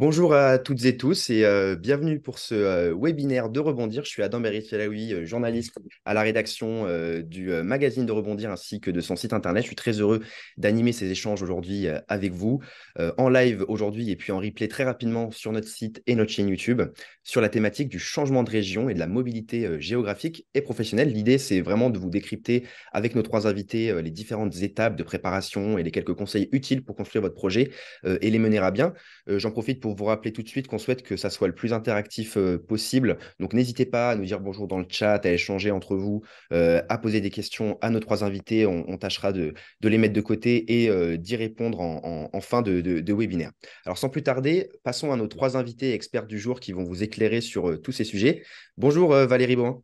Bonjour à toutes et tous et bienvenue pour ce webinaire de Rebondir. Je suis Adam Berry-Fialaoui, journaliste à la rédaction du magazine de Rebondir ainsi que de son site internet. Je suis très heureux d'animer ces échanges aujourd'hui avec vous en live aujourd'hui et puis en replay très rapidement sur notre site et notre chaîne YouTube sur la thématique du changement de région et de la mobilité géographique et professionnelle. L'idée, c'est vraiment de vous décrypter avec nos trois invités les différentes étapes de préparation et les quelques conseils utiles pour construire votre projet et les mener à bien. J'en profite pour vous rappeler tout de suite qu'on souhaite que ça soit le plus interactif possible. Donc, n'hésitez pas à nous dire bonjour dans le chat, à échanger entre vous, à poser des questions à nos trois invités. On tâchera de les mettre de côté et d'y répondre en fin de webinaire. Alors, sans plus tarder, passons à nos trois invités experts du jour qui vont vous éclairer sur tous ces sujets. Bonjour Valérie Boin.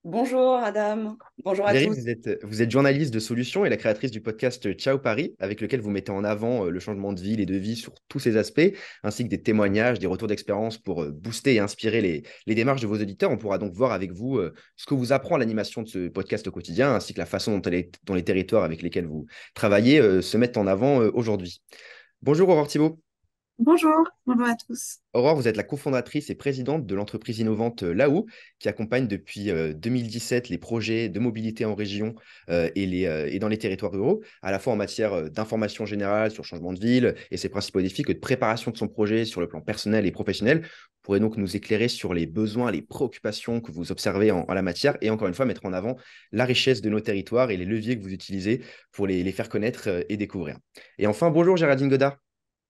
Bonjour Adam, bonjour à Valérie, tous. vous êtes journaliste de solutions et la créatrice du podcast Ciao Paris, avec lequel vous mettez en avant le changement de ville et de vie sur tous ses aspects, ainsi que des témoignages, des retours d'expérience pour booster et inspirer les démarches de vos auditeurs. On pourra donc voir avec vous ce que vous apprend l'animation de ce podcast au quotidien, ainsi que la façon dont les territoires avec lesquels vous travaillez se mettent en avant aujourd'hui. Bonjour Aurore Thibault. Bonjour, bonjour à tous. Aurore, vous êtes la cofondatrice et présidente de l'entreprise innovante Laou, qui accompagne depuis 2017 les projets de mobilité en région et dans les territoires ruraux, à la fois en matière d'information générale sur le changement de ville et ses principaux défis, que de préparation de son projet sur le plan personnel et professionnel. Vous pourrez donc nous éclairer sur les besoins, les préoccupations que vous observez en la matière et encore une fois mettre en avant la richesse de nos territoires et les leviers que vous utilisez pour les faire connaître et découvrir. Et enfin, bonjour Géraldine Godard.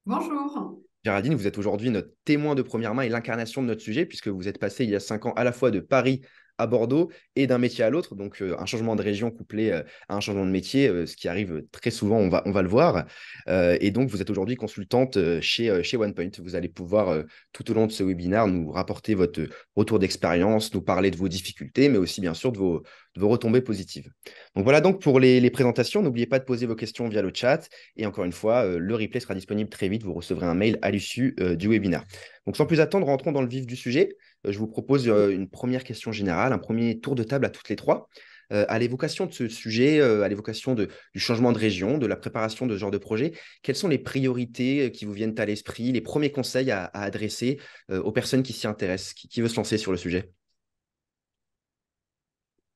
Bonjour. Géraldine, vous êtes aujourd'hui notre témoin de première main et l'incarnation de notre sujet, puisque vous êtes passé il y a 5 ans à la fois de Paris à Bordeaux et d'un métier à l'autre, donc un changement de région couplé à un changement de métier, ce qui arrive très souvent, on va le voir. Et donc, vous êtes aujourd'hui consultante chez OnePoint. Vous allez pouvoir, tout au long de ce webinaire, nous rapporter votre retour d'expérience, nous parler de vos difficultés, mais aussi, bien sûr, de vos retombées positives. Donc voilà donc pour les présentations. N'oubliez pas de poser vos questions via le chat. Et encore une fois, le replay sera disponible très vite. Vous recevrez un mail à l'issue du webinaire. Donc sans plus attendre, rentrons dans le vif du sujet. Je vous propose une première question générale, un premier tour de table à toutes les trois. À l'évocation de ce sujet, à l'évocation du changement de région, de la préparation de ce genre de projet, quelles sont les priorités qui vous viennent à l'esprit, les premiers conseils à adresser aux personnes qui s'y intéressent, qui veut se lancer sur le sujet?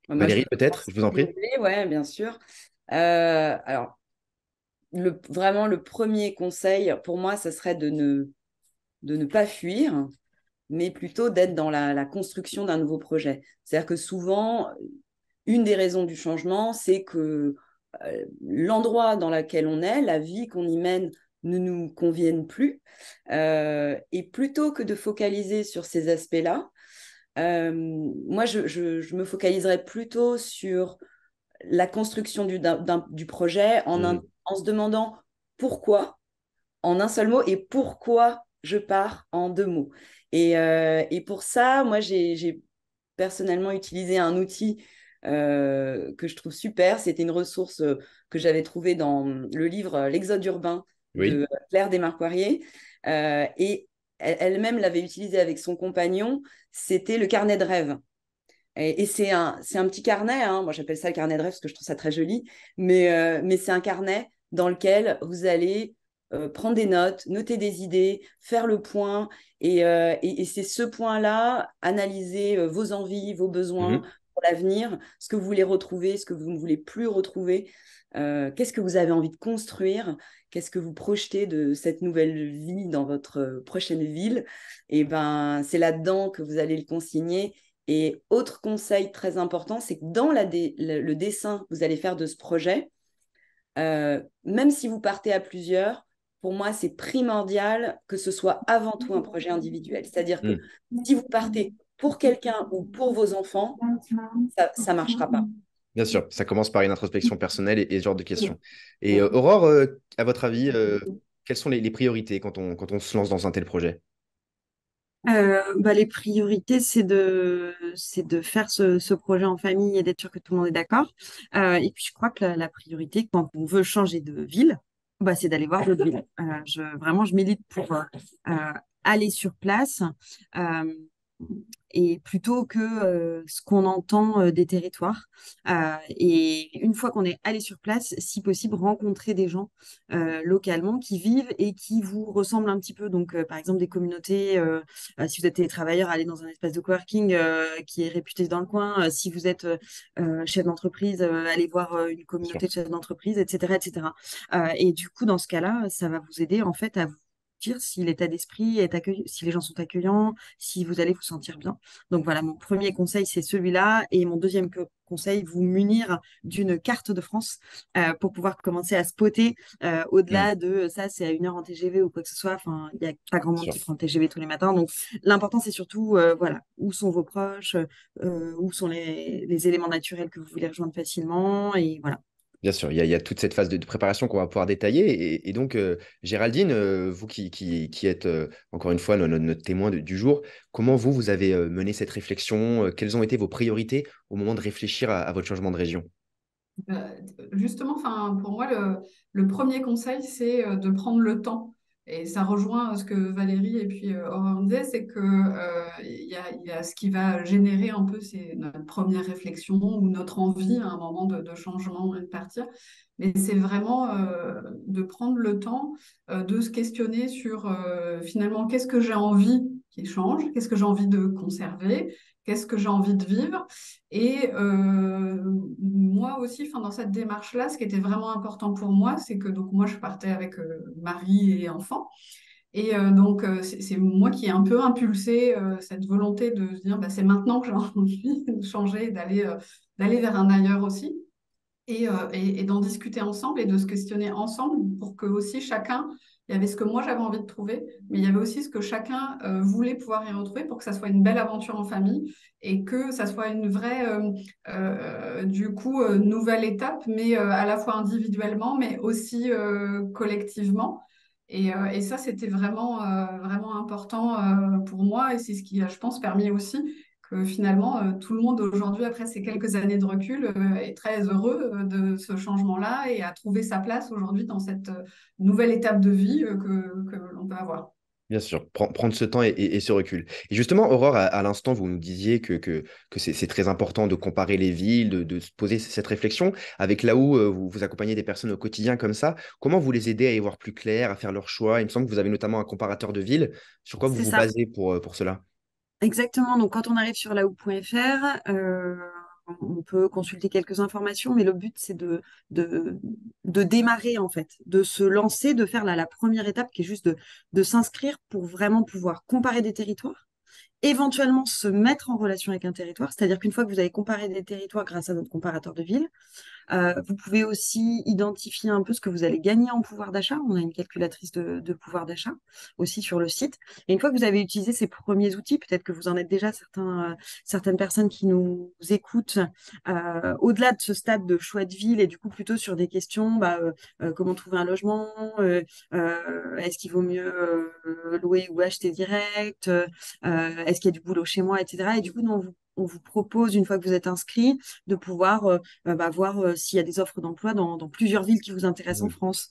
Moi, je Valérie, peux peut-être, je vous en prie. commencer, ouais, bien sûr. Alors, vraiment, le premier conseil pour moi, ce serait de ne pas fuir, mais plutôt d'être dans la construction d'un nouveau projet. C'est-à-dire que souvent, une des raisons du changement, c'est que l'endroit dans lequel on est, la vie qu'on y mène, ne nous convienne plus. Et plutôt que de focaliser sur ces aspects-là, moi, je me focaliserais plutôt sur la construction du projet Mhm. en se demandant pourquoi en un seul mot et pourquoi je pars en deux mots. Et pour ça, moi, j'ai personnellement utilisé un outil que je trouve super. C'était une ressource que j'avais trouvée dans le livre L'Exode urbain Oui. de Claire Desmarquarrier. Et elle-même l'avait utilisé avec son compagnon. C'était le carnet de rêve. Et c'est un petit carnet, hein. Moi j'appelle ça le carnet de rêve parce que je trouve ça très joli, mais c'est un carnet dans lequel vous allez prendre des notes, noter des idées, faire le point, et c'est ce point-là, analyser vos envies, vos besoins Mhm. pour l'avenir, ce que vous voulez retrouver, ce que vous ne voulez plus retrouver, qu'est-ce que vous avez envie de construire, qu'est-ce que vous projetez de cette nouvelle vie dans votre prochaine ville, et ben c'est là-dedans que vous allez le consigner. Et autre conseil très important, c'est que dans le dessin que vous allez faire de ce projet, même si vous partez à plusieurs, pour moi, c'est primordial que ce soit avant tout un projet individuel. C'est-à-dire que Mhm. si vous partez pour quelqu'un ou pour vos enfants, ça ne marchera pas. Bien sûr, ça commence par une introspection personnelle et ce genre de questions. Et Aurore, à votre avis, quelles sont les priorités quand on se lance dans un tel projet? Les priorités, c'est de faire ce projet en famille et d'être sûr que tout le monde est d'accord. Et puis, je crois que la priorité, quand on veut changer de ville, c'est d'aller voir d'autres villes. Vraiment, je milite pour aller sur place. Euh, et plutôt que ce qu'on entend des territoires. Et une fois qu'on est allé sur place, si possible, rencontrer des gens localement qui vivent et qui vous ressemblent un petit peu. Donc, par exemple, des communautés, si vous êtes télétravailleur, allez dans un espace de coworking qui est réputé dans le coin. Si vous êtes chef d'entreprise, allez voir une Bien sûr. communauté de chefs d'entreprise, etc., etc. Et du coup, dans ce cas-là, ça va vous aider en fait à vous dire si l'état d'esprit est accueillant, si les gens sont accueillants, si vous allez vous sentir bien. Donc voilà, mon premier conseil, c'est celui-là. Et mon deuxième conseil, vous munir d'une carte de France pour pouvoir commencer à spotter Mm. au-delà de ça, c'est à 1 heure en TGV ou quoi que ce soit. Enfin, il n'y a pas grand Bien monde sûr. qui prend le TGV tous les matins. Donc l'important, c'est surtout, voilà, où sont vos proches, où sont les éléments naturels que vous voulez rejoindre facilement. Et voilà. Bien sûr, il y a toute cette phase de préparation qu'on va pouvoir détailler. Et donc, Géraldine, vous qui êtes, encore une fois, notre témoin du jour, comment vous avez mené cette réflexion? Quelles ont été vos priorités au moment de réfléchir à votre changement de région? Euh, Justement, enfin, pour moi, le premier conseil, c'est de prendre le temps. Et ça rejoint ce que Valérie et puis Aurore disaient, c'est que il y a ce qui va générer un peu c'est notre première réflexion ou notre envie à un moment de changement et de partir. Mais c'est vraiment de prendre le temps de se questionner sur finalement qu'est-ce que j'ai envie qui change, qu'est-ce que j'ai envie de conserver, qu'est-ce que j'ai envie de vivre. Et moi aussi, enfin, dans cette démarche-là, ce qui était vraiment important pour moi, c'est que donc moi, je partais avec mari et enfant. Et donc, c'est moi qui ai un peu impulsé cette volonté de se dire, bah, c'est maintenant que j'ai envie de changer, d'aller vers un ailleurs aussi et d'en discuter ensemble et de se questionner ensemble pour que aussi chacun, il y avait ce que moi j'avais envie de trouver, mais il y avait aussi ce que chacun voulait pouvoir y retrouver pour que ça soit une belle aventure en famille et que ça soit une vraie, du coup, nouvelle étape, mais à la fois individuellement, mais aussi collectivement. Et ça, c'était vraiment, vraiment important pour moi et c'est ce qui a, je pense, permis aussi que finalement, tout le monde aujourd'hui, après ces quelques années de recul, est très heureux de ce changement-là et a trouvé sa place aujourd'hui dans cette nouvelle étape de vie que l'on peut avoir. Bien sûr, prendre ce temps et ce recul. Et justement, Aurore, à l'instant, vous nous disiez que c'est très important de comparer les villes, de se poser cette réflexion. Avec là où vous accompagnez des personnes au quotidien comme ça, comment vous les aidez à y voir plus clair, à faire leurs choix? Il me semble que vous avez notamment un comparateur de villes. Sur quoi vous C'est vous ça. basez pour cela? Exactement. Donc, quand on arrive sur laou.fr, on peut consulter quelques informations, mais le but, c'est de, de démarrer, en fait, de se lancer, de faire la première étape qui est juste de s'inscrire pour vraiment pouvoir comparer des territoires, éventuellement se mettre en relation avec un territoire, c'est-à-dire qu'une fois que vous avez comparé des territoires grâce à notre comparateur de ville, vous pouvez aussi identifier un peu ce que vous allez gagner en pouvoir d'achat. On a une calculatrice de pouvoir d'achat aussi sur le site. Et une fois que vous avez utilisé ces premiers outils, peut-être que vous en êtes déjà certaines personnes qui nous écoutent au-delà de ce stade de choix de ville et du coup plutôt sur des questions, comment trouver un logement, est-ce qu'il vaut mieux louer ou acheter direct, est-ce qu'il y a du boulot chez moi, etc. Et du coup, nous, on vous propose, une fois que vous êtes inscrit, de pouvoir voir s'il y a des offres d'emploi dans plusieurs villes qui vous intéressent en Mhm. France,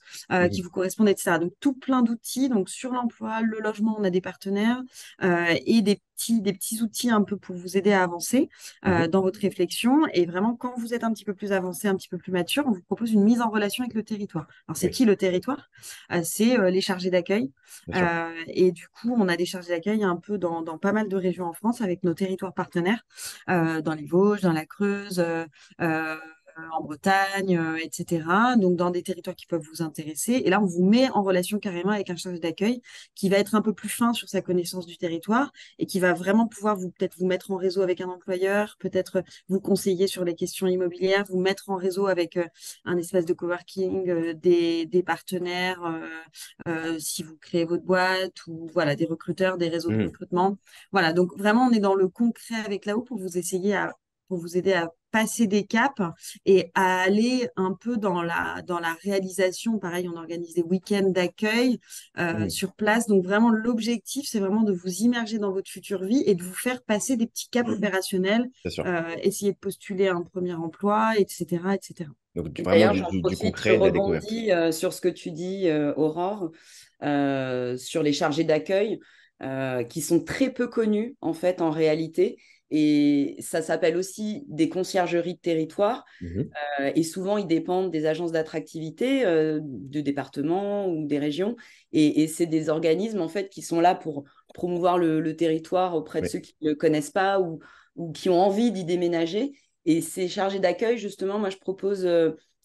qui Mhm. vous correspondent, etc. Donc, tout plein d'outils. Donc, sur l'emploi, le logement, on a des partenaires et des petits outils un peu pour vous aider à avancer Mhm. dans votre réflexion. Et vraiment, quand vous êtes un petit peu plus avancé, un petit peu plus mature, on vous propose une mise en relation avec le territoire. Alors, c'est Oui, qui le territoire? C'est les chargés d'accueil. bien sûr. Et du coup, on a des chargés d'accueil un peu dans pas mal de régions en France avec nos territoires partenaires, dans les Vosges, dans la Creuse, euh, en Bretagne, etc. Donc, dans des territoires qui peuvent vous intéresser. Et là, on vous met en relation carrément avec un chargé d'accueil qui va être un peu plus fin sur sa connaissance du territoire et qui va vraiment pouvoir peut-être vous mettre en réseau avec un employeur, peut-être vous conseiller sur les questions immobilières, vous mettre en réseau avec un espace de coworking, des partenaires, si vous créez votre boîte ou voilà, des recruteurs, des réseaux de Mhm. recrutement. Voilà, donc vraiment, on est dans le concret avec là-haut pour vous pour vous aider à passer des caps et à aller un peu dans la réalisation. Pareil, on organise des week-ends d'accueil Mhm. sur place. Donc vraiment, l'objectif, c'est vraiment de vous immerger dans votre future vie et de vous faire passer des petits caps opérationnels, Bien sûr. essayer de postuler un premier emploi, etc., etc. Donc, Et vraiment d'ailleurs, j'en du profite, je concret et de la découverte. rebondis sur ce que tu dis, Aurore, sur les chargés d'accueil. qui sont très peu connus en fait en réalité. Et ça s'appelle aussi des conciergeries de territoire. Mhm. Et souvent, ils dépendent des agences d'attractivité du département ou des régions. Et c'est des organismes en fait qui sont là pour promouvoir le territoire auprès de Ouais. ceux qui ne le connaissent pas ou qui ont envie d'y déménager. Et ces chargés d'accueil, justement, moi, je propose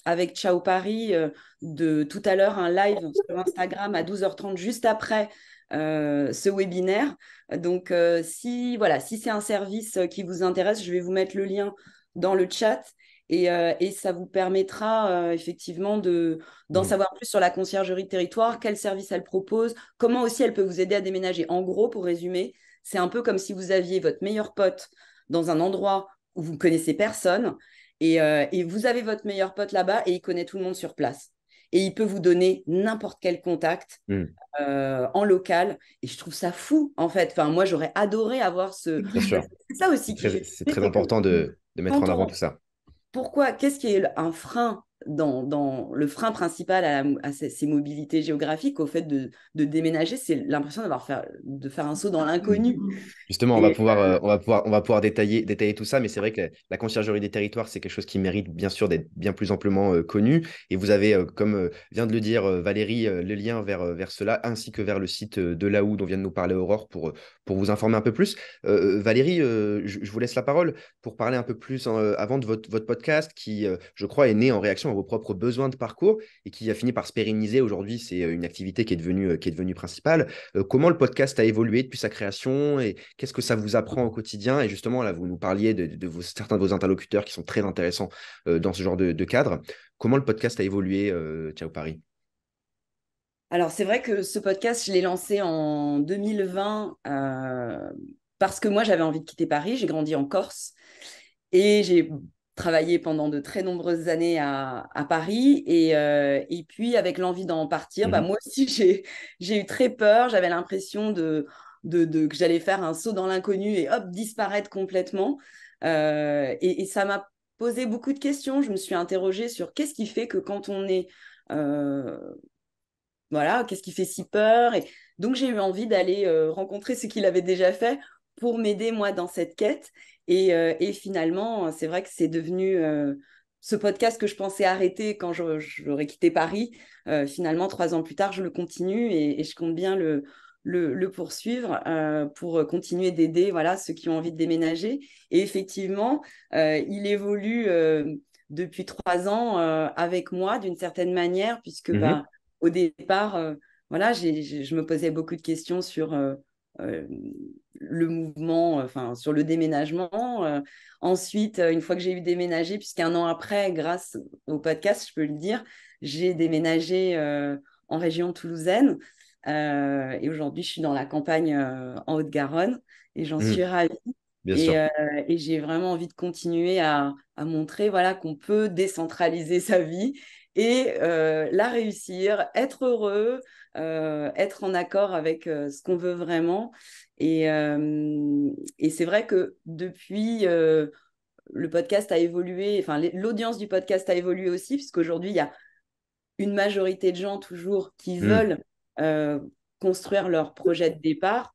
avec Ciao Paris de tout à l'heure un live sur Instagram à 12h30 juste après ce webinaire. Donc, voilà, si c'est un service qui vous intéresse, je vais vous mettre le lien dans le chat. Et ça vous permettra effectivement d'en Mhm. savoir plus sur la conciergerie de territoire, quel service elle propose, comment aussi elle peut vous aider à déménager. En gros, pour résumer, c'est un peu comme si vous aviez votre meilleur pote dans un endroit où vous ne connaissez personne et vous avez votre meilleur pote là-bas et il connaît tout le monde sur place. Et il peut vous donner n'importe quel contact Mhm. en local. Et je trouve ça fou, en fait. Enfin, moi, j'aurais adoré avoir C'est ce... Bien clair. sûr, C'est ça aussi qui fait c'est flipper, très c'est que important de mettre en quand avant on, tout ça. pourquoi, qu'est-ce qui est un frein dans le frein principal à ces mobilités géographiques, au fait de déménager, c'est l'impression de faire un saut dans l'inconnu. Justement, Et on va pouvoir détailler tout ça, mais c'est vrai que la conciergerie des territoires, c'est quelque chose qui mérite bien sûr d'être bien plus amplement connu. Et vous avez, comme vient de le dire Valérie, le lien vers cela, ainsi que vers le site de Laou dont vient de nous parler Aurore pour vous informer un peu plus. Valérie, je vous laisse la parole pour parler un peu plus avant de votre podcast qui, je crois, est né en réaction à vos propres besoins de parcours et qui a fini par se pérenniser. Aujourd'hui, c'est une activité qui est devenue principale. Comment le podcast a évolué depuis sa création et qu'est-ce que ça vous apprend au quotidien? Et justement, là, vous nous parliez certains de vos interlocuteurs qui sont très intéressants dans ce genre de cadre. Comment le podcast a évolué, Ciao Paris? alors, c'est vrai que ce podcast, je l'ai lancé en 2020 parce que moi, j'avais envie de quitter Paris. J'ai grandi en Corse. Et j'ai travaillé pendant de très nombreuses années à Paris. Et puis, avec l'envie d'en partir, bah, Mhm. moi aussi, j'ai eu très peur. J'avais l'impression que j'allais faire un saut dans l'inconnu et hop, disparaître complètement. Et ça m'a posé beaucoup de questions. Je me suis interrogée sur qu'est-ce qui fait que quand on est... euh, voilà, qu'est-ce qui fait si peur? Et donc, j'ai eu envie d'aller rencontrer ce qu'il avait déjà fait pour m'aider, moi, dans cette quête. Et finalement, c'est vrai que c'est devenu ce podcast que je pensais arrêter quand j'aurais quitté Paris. Finalement, 3 ans plus tard, je le continue et je compte bien le poursuivre pour continuer d'aider voilà, ceux qui ont envie de déménager. Et effectivement, il évolue depuis 3 ans avec moi d'une certaine manière, puisque bah, Mhm. au départ, voilà, je me posais beaucoup de questions sur euh, le mouvement, enfin sur le déménagement. Ensuite, une fois que j'ai eu déménagé, puisqu'un an après, grâce au podcast, je peux le dire, j'ai déménagé en région toulousaine. Et aujourd'hui, je suis dans la campagne en Haute-Garonne et j'en suis Mhm. ravie. Bien Et, sûr. euh, et j'ai vraiment envie de continuer à montrer voilà, qu'on peut décentraliser sa vie et la réussir, être heureux, être en accord avec ce qu'on veut vraiment. Et c'est vrai que depuis, le podcast a évolué, enfin l'audience du podcast a évolué aussi, puisqu'aujourd'hui, il y a une majorité de gens toujours qui Mhm. veulent euh, construire leur projet de départ,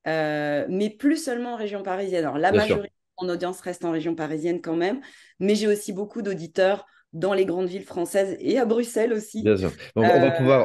mais plus seulement en région parisienne. Alors, la Bien sûr. majorité de mon audience reste en région parisienne quand même, mais j'ai aussi beaucoup d'auditeurs dans les grandes villes françaises et à Bruxelles aussi. Bien sûr. Euh,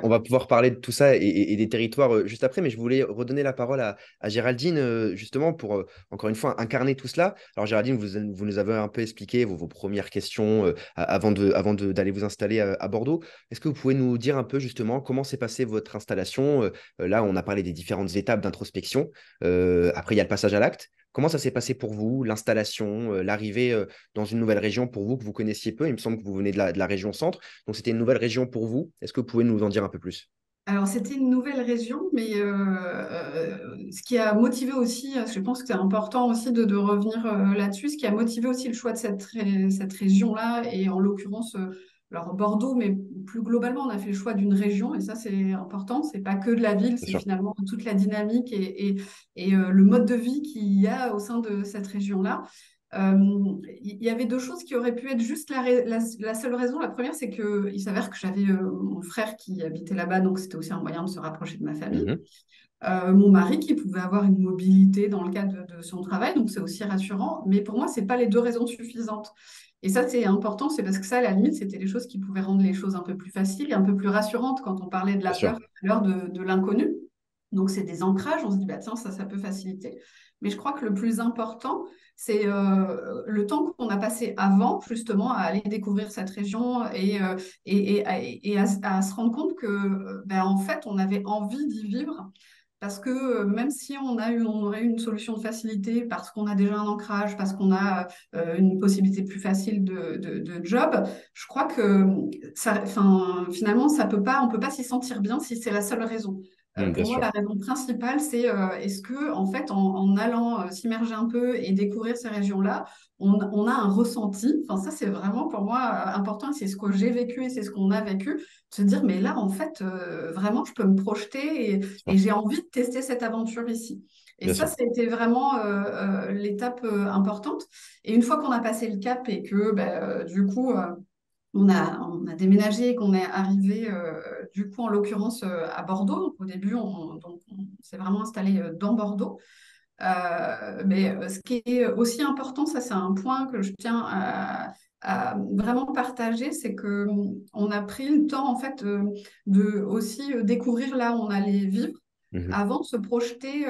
On va pouvoir parler de tout ça et des territoires juste après, mais je voulais redonner la parole à Géraldine, justement, pour, encore une fois, incarner tout cela. Alors, Géraldine, vous nous avez un peu expliqué vos premières questions d'aller vous installer à Bordeaux. Est-ce que vous pouvez nous dire un peu, justement, comment s'est passée votre installation? Là, on a parlé des différentes étapes d'introspection. Après, il y a le passage à l'acte. Comment ça s'est passé pour vous, l'installation, l'arrivée dans une nouvelle région pour vous que vous connaissiez peu? Il me semble que vous venez de la région centre. Donc, c'était une nouvelle région pour vous. Est-ce que vous pouvez nous en dire un peu plus? Alors, c'était une nouvelle région, mais ce qui a motivé aussi, je pense que c'est important aussi de revenir là-dessus, ce qui a motivé aussi le choix de cette région-là, et en l'occurrence, alors Bordeaux, mais plus globalement, on a fait le choix d'une région, et ça, c'est important. C'est pas que de la ville, Bien c'est sûr. finalement toute la dynamique et le mode de vie qu'il y a au sein de cette région-là. Il y avait deux choses qui auraient pu être juste la seule raison. La première, c'est qu'il s'avère que j'avais mon frère qui habitait là-bas, donc c'était aussi un moyen de se rapprocher de ma famille. Mhm. Mon mari qui pouvait avoir une mobilité dans le cadre de son travail, donc c'est aussi rassurant. Mais pour moi, c'est pas les deux raisons suffisantes. Et ça, c'est important, c'est parce que ça, à la limite, c'était les choses qui pouvaient rendre les choses un peu plus faciles et un peu plus rassurantes quand on parlait de Bien la sûr, peur, tout à l'heure de l'inconnu. Donc, c'est des ancrages, on se dit, bah, tiens, ça peut faciliter. Mais je crois que le plus important, c'est le temps qu'on a passé avant, justement, à aller découvrir cette région et à se rendre compte que, ben, en fait, on avait envie d'y vivre. Parce que même si on aurait eu une solution de facilité, parce qu'on a déjà un ancrage, parce qu'on a une possibilité plus facile de job, je crois que ça, enfin, finalement, on peut pas s'y sentir bien si c'est la seule raison. Bien Pour moi, sûr, la raison principale, c'est est-ce que, en fait, en allant s'immerger un peu et découvrir ces régions-là, on a un ressenti. Enfin, ça, c'est vraiment pour moi important. C'est ce que j'ai vécu et c'est ce qu'on a vécu. De se dire, mais là, en fait, vraiment, je peux me projeter et j'ai envie de tester cette aventure ici. Et bien ça, sûr, ça a été vraiment l'étape importante. Et une fois qu'on a passé le cap et que, du coup, on a déménagé et qu'on est arrivé, du coup, en l'occurrence, à Bordeaux. Donc, au début, on s'est vraiment installé dans Bordeaux. Mais ce qui est aussi important, ça, c'est un point que je tiens à vraiment partager, c'est que on a pris le temps, en fait, de aussi découvrir là où on allait vivre Mhm. avant de se projeter.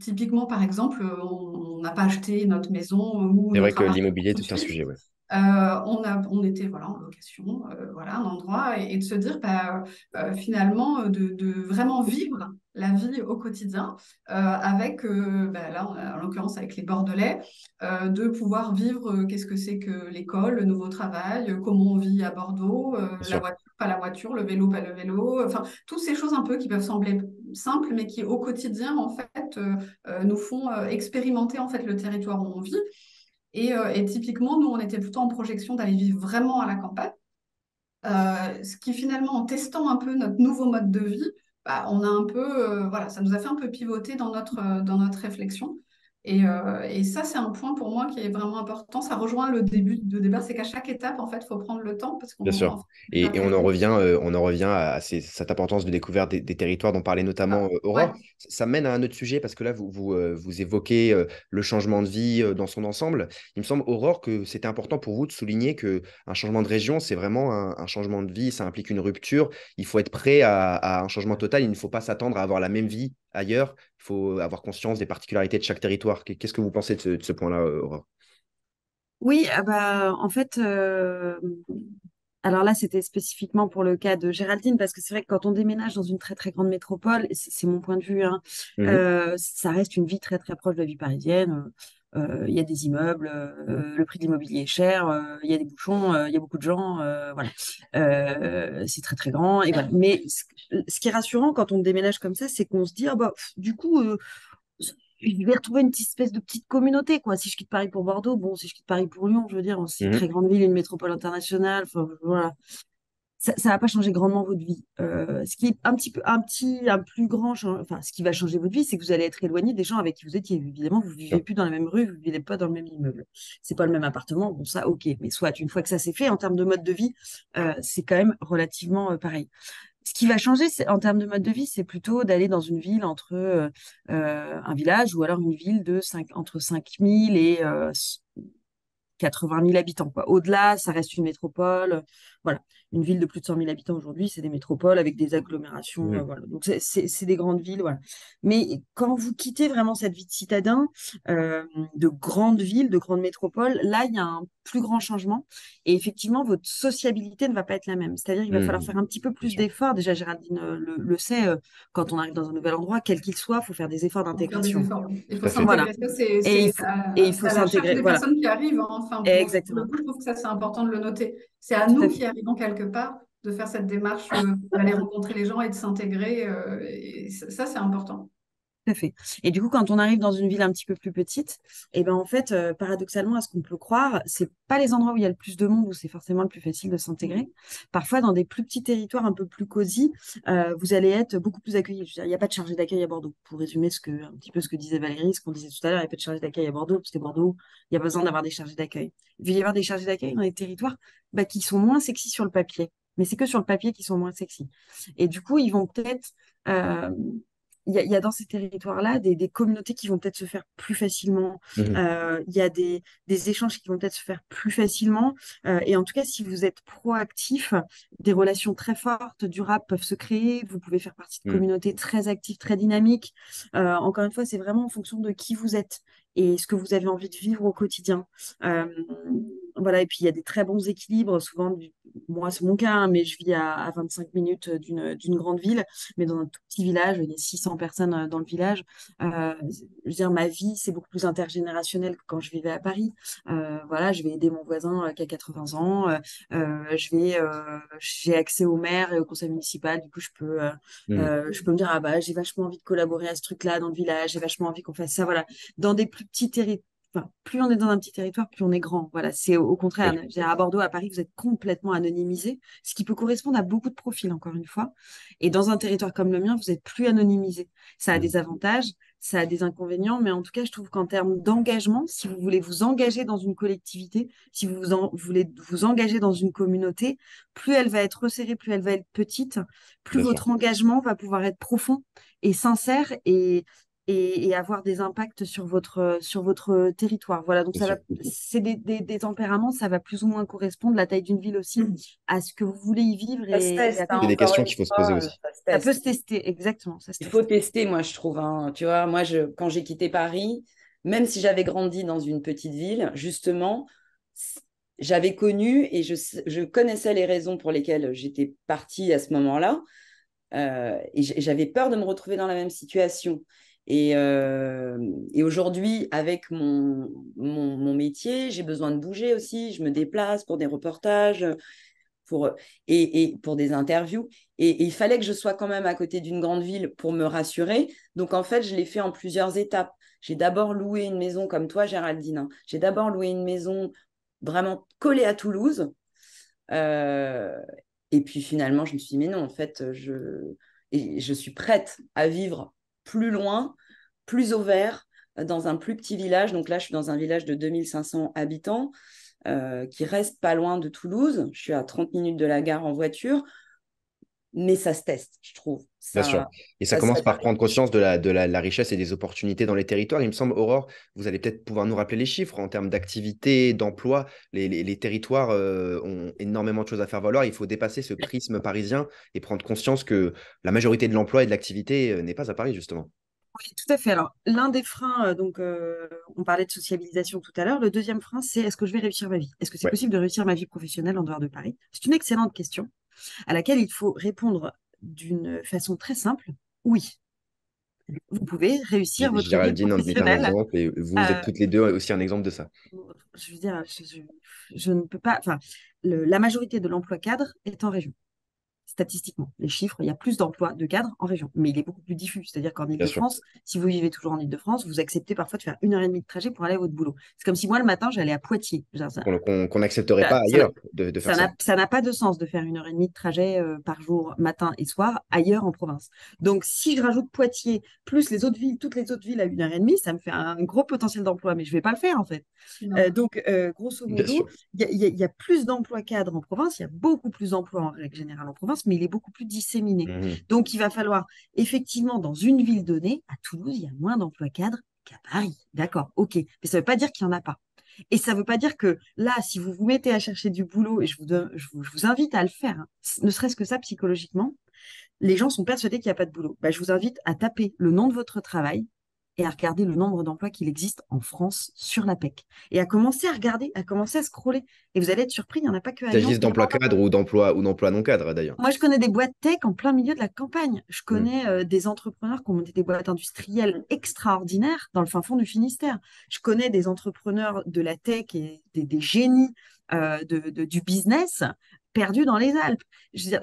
Typiquement, par exemple, on n'a pas acheté notre maison ou C'est vrai notre que appartement l'immobilier est tout de tout un suite. sujet, ouais. On était voilà, en location, voilà, un endroit, et de se dire finalement de vraiment vivre la vie au quotidien avec, là, en l'occurrence avec les Bordelais, de pouvoir vivre qu'est-ce que c'est que l'école, le nouveau travail, comment on vit à Bordeaux, Bien la sûr, voiture, pas la voiture, le vélo, pas le vélo, enfin, toutes ces choses un peu qui peuvent sembler simples, mais qui au quotidien, en fait, nous font expérimenter en fait le territoire où on vit. Et typiquement, nous, on était plutôt en projection d'aller vivre vraiment à la campagne. Ce qui finalement, en testant un peu notre nouveau mode de vie, on a un peu, voilà, ça nous a fait un peu pivoter dans notre réflexion. Et ça, c'est un point pour moi qui est vraiment important. Ça rejoint le début de débat, c'est qu'à chaque étape, en fait, il faut prendre le temps parce bien qu'on sûr. en fait, Et après, on en revient à cette importance de découverte des territoires dont parlait notamment ouais, Aurore. Ça mène à un autre sujet parce que là, vous évoquez le changement de vie dans son ensemble. Il me semble, Aurore, que c'était important pour vous de souligner qu'un changement de région, c'est vraiment un changement de vie, ça implique une rupture. Il faut être prêt à un changement total. Il ne faut pas s'attendre à avoir la même vie ailleurs. Il faut avoir conscience des particularités de chaque territoire. Qu'est-ce que vous pensez de ce point-là, Aurore? Oui, ah bah, en fait, alors là, c'était spécifiquement pour le cas de Géraldine, parce que c'est vrai que quand on déménage dans une très très grande métropole, et c'est mon point de vue, hein, Mhm. ça reste une vie très très proche de la vie parisienne. Il y a des immeubles, le prix de l'immobilier est cher, il y a des bouchons, il y a beaucoup de gens, voilà. C'est très très grand, et voilà. Mais ce qui est rassurant quand on déménage comme ça, c'est qu'on se dit, ah bah, du coup, je vais retrouver une petite espèce de petite communauté, quoi. Si je quitte Paris pour Bordeaux, bon, si je quitte Paris pour Lyon, je veux dire, c'est une Mhm. très grande ville, une métropole internationale. Enfin, voilà. Ça va pas changer grandement votre vie. Ce qui est un plus grand, enfin, ce qui va changer votre vie, c'est que vous allez être éloigné des gens avec qui vous étiez. Évidemment, vous vivez Sûr. plus dans la même rue, vous vivez pas dans le même immeuble. C'est pas le même appartement, bon, ça, ok. Mais soit, une fois que ça s'est fait, en termes de mode de vie, c'est quand même relativement pareil. Ce qui va changer, en termes de mode de vie, c'est plutôt d'aller dans une ville un village ou alors une ville entre 5000 et 80 000 habitants, quoi. Au-delà, ça reste une métropole. Voilà. Une ville de plus de 100 000 habitants aujourd'hui, c'est des métropoles avec des agglomérations. Mhm. Voilà. Donc, c'est des grandes villes. Voilà. Mais quand vous quittez vraiment cette vie de citadin, de grandes villes, de grandes métropoles, là, il y a un plus grand changement. Et effectivement, votre sociabilité ne va pas être la même. C'est-à-dire qu'il va falloir Mhm. faire un petit peu Bien plus sûr. d'efforts. Déjà, Géraldine le sait, quand on arrive dans un nouvel endroit, quel qu'il soit, il faut faire des efforts pour faire des d'intégration. efforts. Il Tout faut à fait. Voilà. s'intégrer. Ça, Et il faut c'est à la charge s'intégrer. des Voilà. personnes qui arrivent, hein. Enfin, pour le Exactement. coup, je trouve que ça, c'est important de le noter. C'est à Tout à nous qui fait. arrivons quelque part de faire cette démarche, d'aller rencontrer les gens et de s'intégrer. Et ça, c'est important. Tout à fait. Et du coup, quand on arrive dans une ville un petit peu plus petite, et ben en fait, paradoxalement, à ce qu'on peut croire, c'est pas les endroits où il y a le plus de monde où c'est forcément le plus facile de s'intégrer. Parfois, dans des plus petits territoires un peu plus cosy, vous allez être beaucoup plus accueillis. Je veux dire, il n'y a pas de chargé d'accueil à Bordeaux. Pour résumer un petit peu ce que disait Valérie, ce qu'on disait tout à l'heure, il n'y a pas de chargé d'accueil à Bordeaux, parce que Bordeaux, il n'y a pas besoin d'avoir des chargés d'accueil. Il va y avoir des chargés d'accueil dans des territoires qui sont moins sexy sur le papier. Mais c'est que sur le papier qu'ils sont moins sexy. Et du coup, ils vont peut-être euh, il y a dans ces territoires-là des communautés qui vont peut-être se faire plus facilement. Mhm. Il y a des échanges qui vont peut-être se faire plus facilement. Et en tout cas, si vous êtes proactif, des relations très fortes, durables peuvent se créer. Vous pouvez faire partie de Mhm. communautés très actives, très dynamiques. Encore une fois, c'est vraiment en fonction de qui vous êtes et ce que vous avez envie de vivre au quotidien. Euh, voilà, et puis il y a des très bons équilibres. Souvent, moi, c'est mon cas, hein, mais je vis à 25 minutes d'une grande ville, mais dans un tout petit village, il y a 600 personnes dans le village. Je veux dire, ma vie, c'est beaucoup plus intergénérationnel que quand je vivais à Paris. Voilà, je vais aider mon voisin qui a 80 ans. J'ai accès au maire et au conseil municipal. Du coup, Mhm. je peux me dire, ah bah, j'ai vachement envie de collaborer à ce truc-là dans le village. J'ai vachement envie qu'on fasse ça. Voilà, dans des plus petits territoires. Enfin, plus on est dans un petit territoire, plus on est grand. Voilà, c'est au contraire. Oui, Je veux dire, à Bordeaux, à Paris, vous êtes complètement anonymisé, ce qui peut correspondre à beaucoup de profils, encore une fois. Et dans un territoire comme le mien, vous êtes plus anonymisé. Ça a Mhm. des avantages, ça a des inconvénients, mais en tout cas, je trouve qu'en termes d'engagement, si vous voulez vous engager dans une collectivité, si voulez vous engager dans une communauté, plus elle va être resserrée, plus elle va être petite, plus Bien sûr. votre engagement va pouvoir être profond et sincère et avoir des impacts sur votre territoire. Voilà, donc Bien sûr. c'est des tempéraments, ça va plus ou moins correspondre, la taille d'une ville aussi, à ce que vous voulez y vivre Ça se et teste, à hein, C'est quoi. des encore questions une qu'il faut se poser fois, aussi. ça se Ça peut teste. se tester, exactement, ça se Il faut teste. tester, moi, je trouve, hein. Tu vois, moi, quand j'ai quitté Paris, même si j'avais grandi dans une petite ville, justement, c- j'avais connu et je connaissais les raisons pour lesquelles j'étais partie à ce moment-là. Et j'avais peur de me retrouver dans la même situation. Et aujourd'hui, avec mon métier, j'ai besoin de bouger aussi. Je me déplace pour des reportages, pour, et pour des interviews. Et il fallait que je sois quand même à côté d'une grande ville pour me rassurer. Donc, en fait, je l'ai fait en plusieurs étapes. J'ai d'abord loué une maison comme toi, Géraldine, hein. J'ai d'abord loué une maison vraiment collée à Toulouse. Euh, et puis finalement, je me suis dit, mais non, en fait, je suis prête à vivre plus loin, plus au vert, dans un plus petit village. Donc là, je suis dans un village de 2500 habitants qui reste pas loin de Toulouse. Je suis à 30 minutes de la gare en voiture, mais ça se teste, je trouve. Bien sûr. Et ça Ça se commence par fait. prendre conscience de la richesse et des opportunités dans les territoires. Il me semble, Aurore, vous allez peut-être pouvoir nous rappeler les chiffres en termes d'activité, d'emploi. Les territoires ont énormément de choses à faire valoir. Il faut dépasser ce prisme parisien et prendre conscience que la majorité de l'emploi et de l'activité n'est pas à Paris, justement. Oui, tout à fait. Alors, l'un des freins, on parlait de sociabilisation tout à l'heure. Le deuxième frein, c'est est-ce que je vais réussir ma vie? Est-ce que c'est Ouais, possible de réussir ma vie professionnelle en dehors de Paris? C'est une excellente question à laquelle il faut répondre d'une façon très simple. Oui, vous pouvez réussir votre vie Géraldine en est un professionnelle. exemple et vous êtes Euh, toutes les deux aussi un exemple de ça. je veux dire, je ne peux pas. Enfin, la majorité de l'emploi cadre est en région. Statistiquement, les chiffres, il y a plus d'emplois de cadres en région, mais il est beaucoup plus diffus. C'est-à-dire qu'en Bien sûr. Ile-de-France, si vous vivez toujours en Ile-de-France, vous acceptez parfois de faire 1 heure et demie de trajet pour aller à votre boulot. C'est comme si moi, le matin, j'allais à Poitiers. Je veux dire, Qu'on n'accepterait pas ça n'a ailleurs de faire ça. ça n'a pas de sens de faire 1 heure et demie de trajet par jour, matin et soir, ailleurs en province. Donc, si je rajoute Poitiers, plus les autres villes, toutes les autres villes à 1 heure et demie, ça me fait un gros potentiel d'emploi, mais je ne vais pas le faire en fait. Non. Grosso Bien modo, sûr. il y a plus d'emplois cadres en province, il y a beaucoup plus d'emplois en règle générale en province, mais il est beaucoup plus disséminé. Mhm. Donc, il va falloir effectivement, dans une ville donnée, à Toulouse, il y a moins d'emplois cadres qu'à Paris. D'accord, ok. Mais ça ne veut pas dire qu'il n'y en a pas. Et ça ne veut pas dire que là, si vous vous mettez à chercher du boulot, et je vous invite à le faire, hein, ne serait-ce que ça psychologiquement, les gens sont persuadés qu'il n'y a pas de boulot. Bah, je vous invite à taper le nom de votre travail et à regarder le nombre d'emplois qu'il existe en France sur la PEC. Et à commencer à regarder, à commencer à scroller. Et vous allez être surpris, il n'y en a pas que à Qu'il Lyon. s'agisse d'emploi cadre ou d'emploi non cadre, d'ailleurs. Moi, je connais des boîtes tech en plein milieu de la campagne. Je Mhm. connais des entrepreneurs qui ont monté des boîtes industrielles extraordinaires dans le fin fond du Finistère. Je connais des entrepreneurs de la tech et des génies du business perdus dans les Alpes. Je veux dire,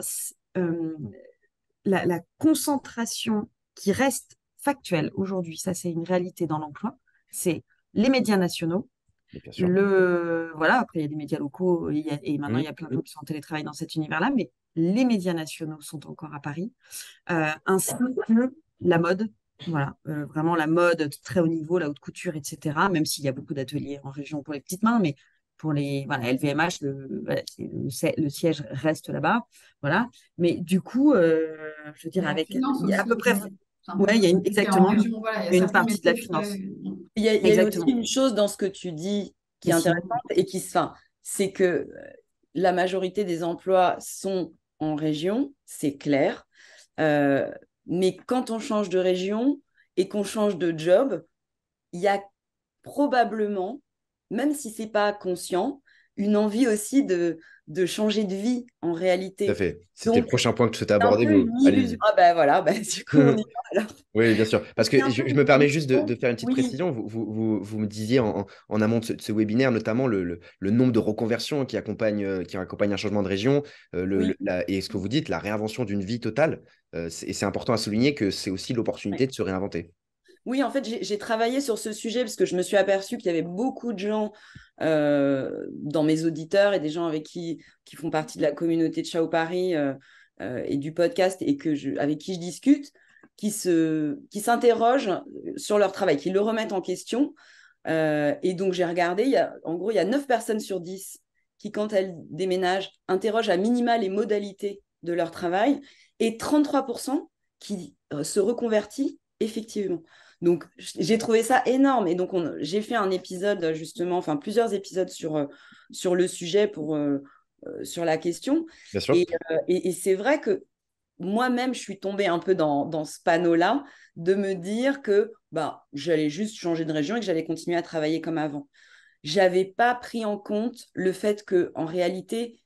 la concentration qui reste factuel aujourd'hui, ça c'est une réalité dans l'emploi, c'est les médias nationaux. Mais bien sûr. Voilà, après il y a des médias locaux et maintenant il y a plein de gens qui sont en télétravail dans cet univers-là, mais les médias nationaux sont encore à Paris, ainsi que la mode. Voilà, vraiment la mode de très haut niveau, la haute couture, etc. Même s'il y a beaucoup d'ateliers en région pour les petites mains, mais pour les voilà, LVMH, voilà, le siège reste là-bas. Voilà. Mais du coup, je veux dire, La finance il y a à aussi, peu près, c'est un peu ouais, il y a compliqué en exactement région. Voilà, il y a une certains partie de la métiers très. finance. Il y a aussi Exactement. une chose dans ce que tu dis qui est Aussi. intéressante et enfin, c'est que la majorité des emplois sont en région, c'est clair. Euh, mais quand on change de région et qu'on change de job, il y a probablement, même si c'est pas conscient, une envie aussi de changer de vie en Tout à réalité. fait. C'était le Donc, prochain point que tu souhaitais c'est un aborder, peu vous. une illusion. Allez-y. Ah ben voilà, ben, du coup, on y va alors. Oui, bien sûr. Parce C'est que un peu je une me permets juste illusion. de faire une petite Oui, précision. Vous me disiez en amont de ce webinaire, notamment le nombre de reconversions qui accompagnent un changement de région, oui. et ce que vous dites, la réinvention d'une vie totale. Et c'est important à souligner que c'est aussi l'opportunité de se réinventer. Oui, en fait, j'ai travaillé sur ce sujet parce que je me suis aperçue qu'il y avait beaucoup de gens dans mes auditeurs et des gens qui font partie de la communauté de Ciao Paris et du podcast et avec qui je discute, qui s'interrogent sur leur travail, qui le remettent en question. Et donc, j'ai regardé, en gros, il y a 9 personnes sur 10 qui, quand elles déménagent, interrogent à minima les modalités de leur travail et 33% qui se reconvertit effectivement. Donc, j'ai trouvé ça énorme. Et donc, j'ai fait un épisode, justement, enfin, plusieurs épisodes sur le sujet, sur la question. Bien sûr. Et c'est vrai que moi-même, je suis tombée un peu dans ce panneau-là de me dire que bah, j'allais juste changer de région et que j'allais continuer à travailler comme avant. J'avais pas pris en compte le fait que, en réalité,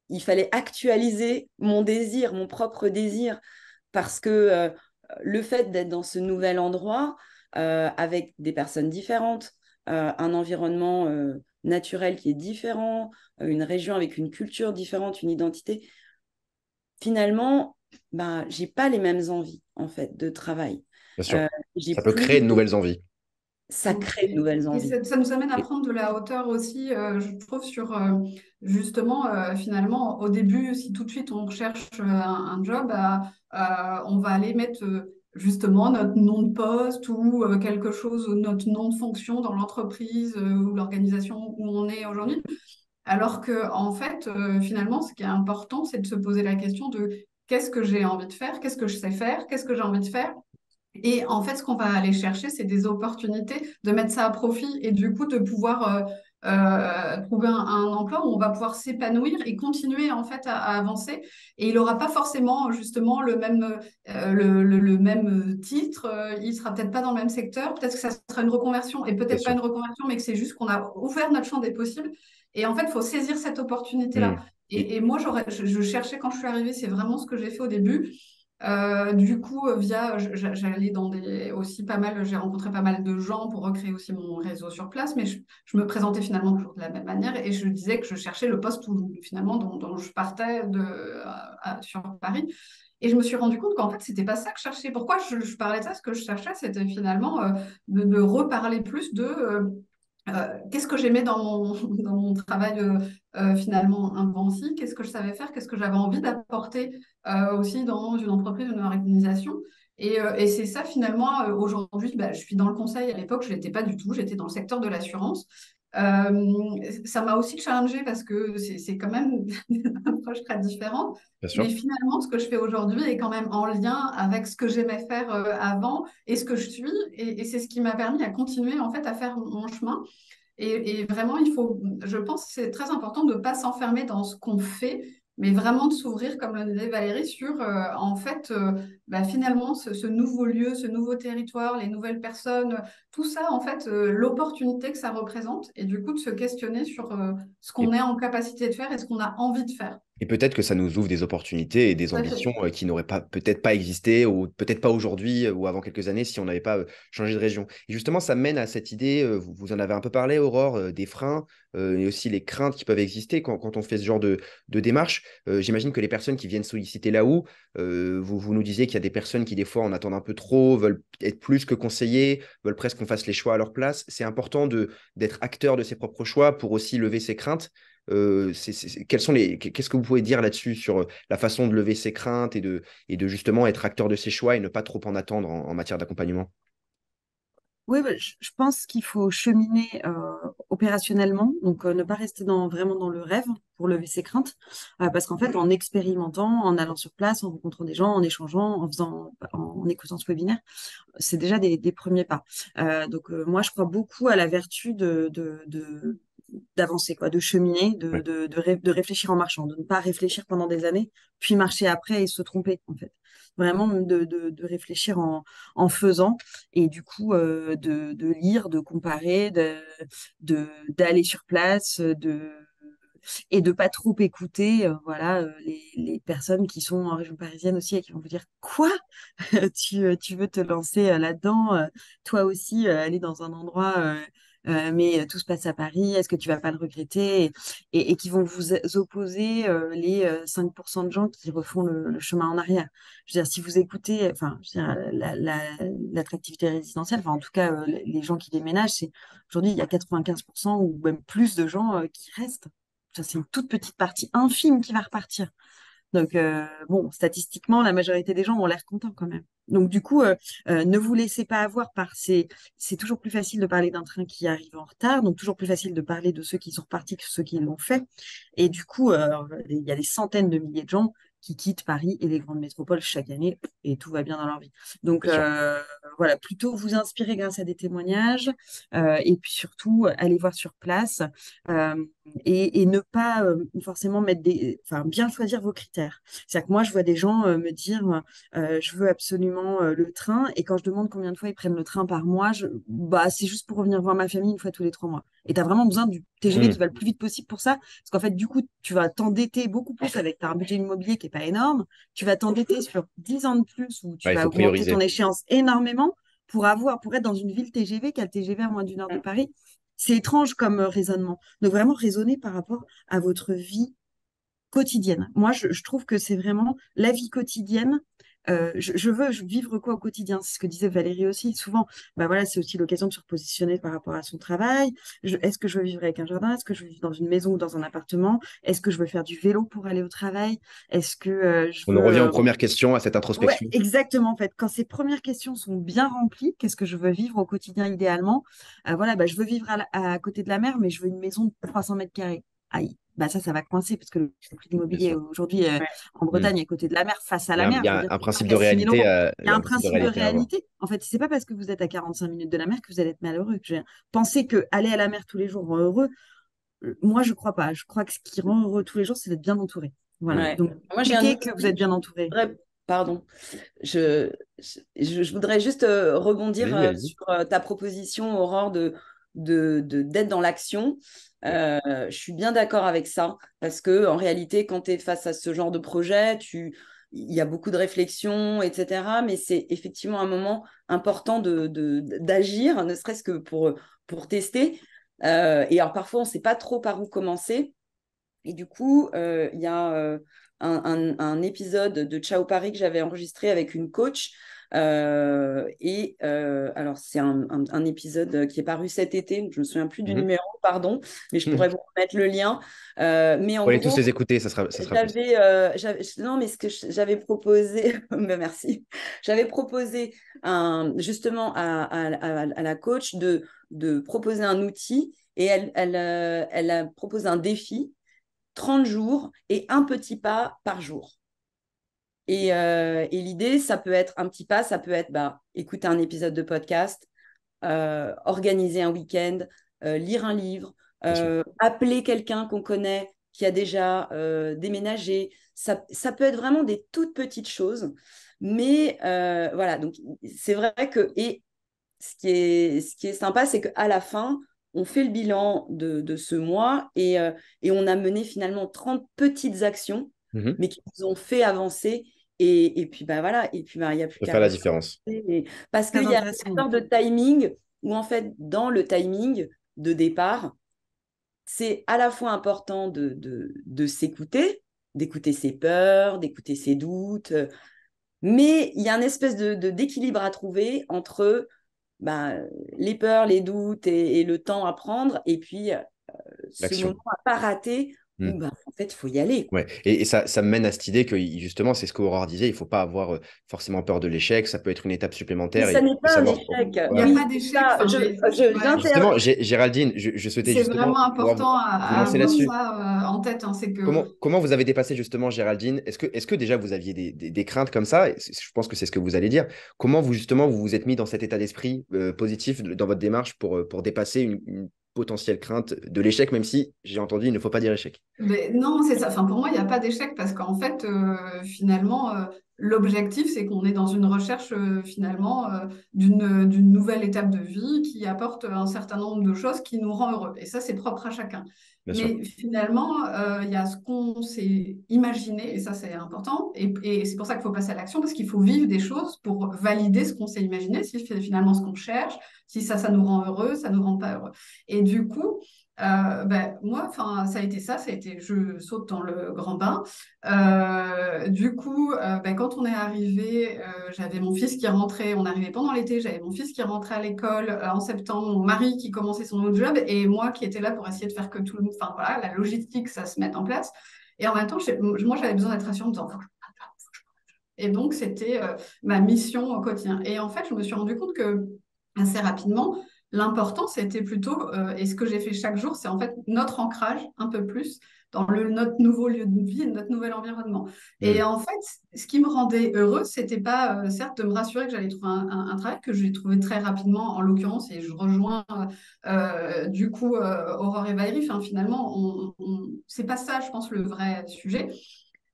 il fallait actualiser mon désir, mon propre désir, parce que le fait d'être dans ce nouvel endroit avec des personnes différentes, un environnement naturel qui est différent, une région avec une culture différente, une identité, finalement, ben, j'ai pas les mêmes envies en fait de travail. Bien sûr. Euh, j'ai Ça peut plus, créer de nouvelles envies. ça crée de nouvelles Et envies. ça nous amène à Et- prendre de la hauteur aussi, je trouve, sur justement, finalement, au début, si tout de suite on recherche un job, on va aller mettre justement notre nom de poste ou quelque chose, ou notre nom de fonction dans l'entreprise ou l'organisation où on est aujourd'hui. Alors que, en fait, finalement, ce qui est important, c'est de se poser la question de qu'est-ce que j'ai envie de faire, qu'est-ce que je sais faire, qu'est-ce que j'ai envie de faire. Et en fait, ce qu'on va aller chercher, c'est des opportunités de mettre ça à profit et du coup de pouvoir trouver un emploi où on va pouvoir s'épanouir et continuer en fait à avancer. Et il n'aura pas forcément justement le même titre, il sera peut-être pas dans le même secteur, peut-être que ça sera une reconversion et Bien peut-être pas sûr. une reconversion, mais que c'est juste qu'on a ouvert notre champ des possibles. Et en fait, il faut saisir cette opportunité-là. Hmm. Et Et moi, je cherchais quand je suis arrivée, c'est vraiment ce que j'ai fait au début. Du coup, j'allais dans aussi pas mal, j'ai rencontré pas mal de gens pour recréer aussi mon réseau sur place, mais je me présentais finalement toujours de la même manière et je disais que je cherchais le poste finalement dont je partais sur Paris. Et je me suis rendu compte qu'en fait, c'était pas ça que je cherchais. Pourquoi je parlais de ça? Ce que je cherchais, c'était finalement de reparler plus qu'est-ce que j'aimais dans mon travail finalement inventif, qu'est-ce que je savais faire, qu'est-ce que j'avais envie d'apporter aussi dans une entreprise, une organisation. Et c'est ça finalement, aujourd'hui, bah, je suis dans le conseil. À l'époque, je ne l'étais pas du tout, j'étais dans le secteur de l'assurance. Ça m'a aussi challengée parce que c'est quand même une approche très différente. bien Mais sûr. finalement, ce que je fais aujourd'hui est quand même en lien avec ce que j'aimais faire avant et ce que je suis. Et c'est ce qui m'a permis à continuer en fait à faire mon chemin. Et vraiment, je pense que c'est très important de ne pas s'enfermer dans ce qu'on fait, mais vraiment de s'ouvrir, comme le disait Valérie, sur en fait, bah, finalement, ce nouveau lieu, ce nouveau territoire, les nouvelles personnes, tout ça, en fait, l'opportunité que ça représente, et du coup, de se questionner sur ce qu'on est en capacité de faire et ce qu'on a envie de faire. Et peut-être que ça nous ouvre des opportunités et des Tout à fait. ambitions qui n'auraient pas peut-être pas existé ou peut-être pas aujourd'hui ou avant quelques années si on n'avait pas changé de région. Et justement, ça mène à cette idée, vous en avez un peu parlé, Aurore, des freins et aussi les craintes qui peuvent exister quand on fait ce genre de démarche. J'imagine que les personnes qui viennent solliciter là-haut, vous nous disiez qu'il y a des personnes qui, des fois, en attendent un peu trop, veulent être plus que conseillées, veulent presque qu'on fasse les choix à leur place. C'est important d'être acteur de ses propres choix pour aussi lever ses craintes. Qu'est-ce que vous pouvez dire là-dessus sur la façon de lever ses craintes et de justement être acteur de ses choix et ne pas trop en attendre en matière d'accompagnement? Oui, bah, je pense qu'il faut cheminer opérationnellement, donc ne pas rester vraiment dans le rêve pour lever ses craintes, parce qu'en fait, en expérimentant, en allant sur place, en rencontrant des gens, en échangeant, en écoutant ce webinaire, c'est déjà des premiers pas. Donc moi, je crois beaucoup à la vertu d'avancer, quoi, de cheminer, Ouais. de réfléchir en marchant, de ne pas réfléchir pendant des années, puis marcher après et se tromper, en fait. Vraiment de réfléchir en faisant et du coup de lire, de comparer, d'aller sur place, et de pas trop écouter voilà les personnes qui sont en région parisienne aussi et qui vont vous dire quoi tu veux te lancer là-dedans toi aussi aller dans un endroit mais tout se passe à Paris, est-ce que tu vas pas le regretter et qui vont vous opposer les 5% de gens qui refont le chemin en arrière. Je veux dire, si vous écoutez, enfin, je veux dire, l'attractivité résidentielle, enfin, en tout cas, les gens qui déménagent, aujourd'hui, il y a 95% ou même plus de gens qui restent. Ça, c'est une toute petite partie infime qui va repartir. Donc, bon, statistiquement, la majorité des gens ont l'air contents quand même. Donc, du coup, ne vous laissez pas avoir c'est toujours plus facile de parler d'un train qui arrive en retard, donc toujours plus facile de parler de ceux qui sont repartis que ceux qui l'ont fait. Et du coup, il y a des centaines de milliers de gens qui quittent Paris et les grandes métropoles chaque année et tout va bien dans leur vie. Donc, Bien sûr. voilà, plutôt vous inspirer grâce à des témoignages et puis surtout aller voir sur place. Euh, et ne pas forcément enfin, bien choisir vos critères. C'est-à-dire que moi, je vois des gens me dire, je veux absolument le train, et quand je demande combien de fois ils prennent le train par mois, bah, c'est juste pour revenir voir ma famille une fois tous les 3 mois. Et tu as vraiment besoin du TGV qui Hmm. va le plus vite possible pour ça, parce qu'en fait, du coup, tu vas t'endetter beaucoup plus avec un budget immobilier qui est pas énorme, tu vas t'endetter sur 10 ans de plus, où tu Ouais, il vas faut augmenter ton prioriser. échéance énormément pour être dans une ville TGV qui a le TGV à moins d'une heure de Paris. C'est étrange comme raisonnement. Donc vraiment raisonner par rapport à votre vie quotidienne. Moi, je trouve que c'est vraiment la vie quotidienne. Je veux vivre quoi au quotidien? C'est ce que disait Valérie aussi. Souvent, bah voilà, c'est aussi l'occasion de se repositionner par rapport à son travail. Est-ce que je veux vivre avec un jardin? Est-ce que je veux vivre dans une maison ou dans un appartement? Est-ce que je veux faire du vélo pour aller au travail? Est-ce que je On en veux revient aux premières questions, à cette Ouais, introspection. exactement. En fait, quand ces premières questions sont bien remplies, qu'est-ce que je veux vivre au quotidien idéalement? Voilà, bah, je veux vivre à côté de la mer, mais je veux une maison de 300 mètres carrés. Aïe, bah ça va coincer parce que le prix de Bien l'immobilier sûr. aujourd'hui en Hmm. Bretagne, à côté de la mer, face à Il y la a, il mer, y je veux a dire, un c'est principe de à 6 000 réalité, euros. Il il y y a a un un principe de principe de réalité à avoir. réalité. En fait, c'est pas parce que vous êtes à 45 minutes de la mer que vous allez être malheureux. Pensez que aller à la mer tous les jours rend heureux. Moi, je crois pas. Je crois que ce qui rend heureux tous les jours, c'est d'être bien entouré. Voilà. Hmm. Ouais. Donc, Moi, j'ai un checkez outil. que vous êtes bien entouré. Pardon. Je, je voudrais juste rebondir Allez-y, allez-y. sur ta proposition, Aurore, d'être dans l'action. Je suis bien d'accord avec ça, parce que en réalité, quand tu es face à ce genre de projet, il y a beaucoup de réflexions, etc. Mais c'est effectivement un moment important d'agir, ne serait-ce que pour tester. Et alors parfois, on ne sait pas trop par où commencer. Et du coup, il y a un épisode de Ciao Paris que j'avais enregistré avec une coach. Alors, c'est un épisode qui est paru cet été. Je ne me souviens plus du Mhm. numéro, pardon, mais je pourrais vous remettre le lien. Mais en Faut aller tous gros, les écouter, ça sera possible. non, mais ce que j'avais proposé, ben merci, j'avais proposé justement à la coach de proposer un outil, et elle a proposé un défi 30 jours et un petit pas par jour. Et l'idée, ça peut être un petit pas, ça peut être écouter un épisode de podcast, organiser un week-end, lire un livre, Bien sûr. appeler quelqu'un qu'on connaît qui a déjà déménagé. Ça peut être vraiment des toutes petites choses. Mais voilà, donc c'est vrai que, et ce qui est sympa, c'est qu'à la fin, on fait le bilan de ce mois et on a mené finalement 30 petites actions, Mhm. mais qui nous ont fait avancer. Et puis, bah, voilà, et puis, bah, il n'y a plus De qu'à faire la recommencer. différence. Parce qu'il Très y a intéressant. une sorte de timing où, en fait, dans le timing de départ, c'est à la fois important de s'écouter, d'écouter ses peurs, d'écouter ses doutes, mais il y a une espèce d'équilibre à trouver entre bah, les peurs, les doutes et le temps à prendre, et puis ce L'action. moment à pas rater où bah, en fait, il faut y aller, quoi. Ouais. Et ça me mène à cette idée que justement, c'est ce qu'Aurore disait, il ne faut pas avoir forcément peur de l'échec, ça peut être une étape Mais supplémentaire ça n'est et pas un savoir. échec. Il n'y a Voilà. pas Oui, c'est d'échec. ça. Enfin, ouais. Justement, Géraldine, je souhaitais C'est justement vraiment pouvoir important vous à lancer avoir là-dessus. ça en tête, hein. C'est que Comment vous avez dépassé justement, Géraldine? Est-ce que déjà vous aviez des craintes comme ça? Je pense que c'est ce que vous allez dire. Comment vous justement vous vous êtes mis dans cet état d'esprit positif dans votre démarche pour dépasser une potentielle crainte de l'échec, même si j'ai entendu il ne faut pas dire échec. mais non, c'est ça. Enfin, pour moi, il n'y a pas d'échec parce qu'en fait, finalement, l'objectif, c'est qu'on est dans une recherche finalement d'une nouvelle étape de vie qui apporte un certain nombre de choses qui nous rend heureux. Et ça, c'est propre à chacun. Bien sûr. Mais finalement, il y a ce qu'on s'est imaginé, et ça, c'est important. Et c'est pour ça qu'il faut passer à l'action parce qu'il faut vivre des choses pour valider ce qu'on s'est imaginé, si c'est finalement ce qu'on cherche, si ça nous rend heureux, ça nous rend pas heureux. Et du coup, ben, moi, enfin, ça a été, je saute dans le grand bain. Du coup, ben, quand on est arrivé, j'avais mon fils qui rentrait, on arrivait pendant l'été, j'avais mon fils qui rentrait à l'école en septembre, mon mari qui commençait son autre job et moi qui étais là pour essayer de faire que tout le monde, enfin voilà, la logistique, ça se mette en place. Et en même temps, moi, j'avais besoin d'être rassurée en me disant, et donc, c'était ma mission au quotidien. Et en fait, je me suis rendu compte que assez rapidement, l'important, c'était plutôt, et ce que j'ai fait chaque jour, c'est en fait notre ancrage un peu plus dans notre nouveau lieu de vie, notre nouvel environnement. Et Hmm. en fait, ce qui me rendait heureuse, c'était pas, certes, de me rassurer que j'allais trouver un travail que j'ai trouvé très rapidement, en l'occurrence, et je rejoins du coup Aurore et Valérie. Enfin, finalement, c'est pas ça, je pense, le vrai sujet.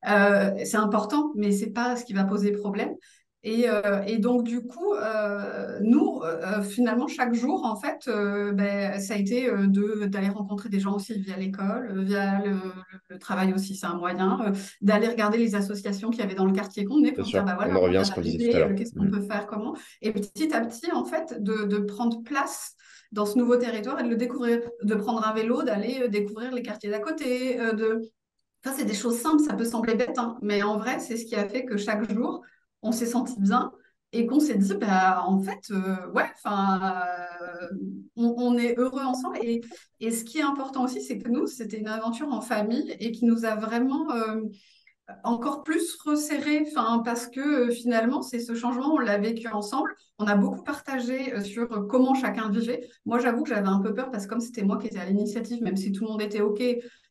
C'est important, mais c'est pas ce qui va poser problème. Et donc, du coup, nous, finalement, chaque jour, en fait, ben, ça a été d'aller rencontrer des gens aussi via l'école, via le travail aussi, c'est un moyen, d'aller regarder les associations qu'il y avait dans le quartier qu'on est Bien pour se dire, sûr. bah On voilà, en on revient à vient ce qu'on disait tout à d'arriver, l'heure. qu'est-ce qu'on Hmm. peut faire, comment. Et petit à petit, en fait, de prendre place dans ce nouveau territoire et de le découvrir, de prendre un vélo, d'aller découvrir les quartiers d'à côté, ça, c'est des choses simples, ça peut sembler bête, hein, mais en vrai, c'est ce qui a fait que chaque jour, on s'est senti bien et qu'on s'est dit, bah, en fait, ouais, enfin, on est heureux ensemble. Et ce qui est important aussi, c'est que nous, c'était une aventure en famille et qui nous a vraiment encore plus resserrés, enfin, parce que finalement, c'est ce changement, on l'a vécu ensemble. On a beaucoup partagé sur comment chacun vivait. Moi, j'avoue que j'avais un peu peur parce que comme c'était moi qui étais à l'initiative, même si tout le monde était OK,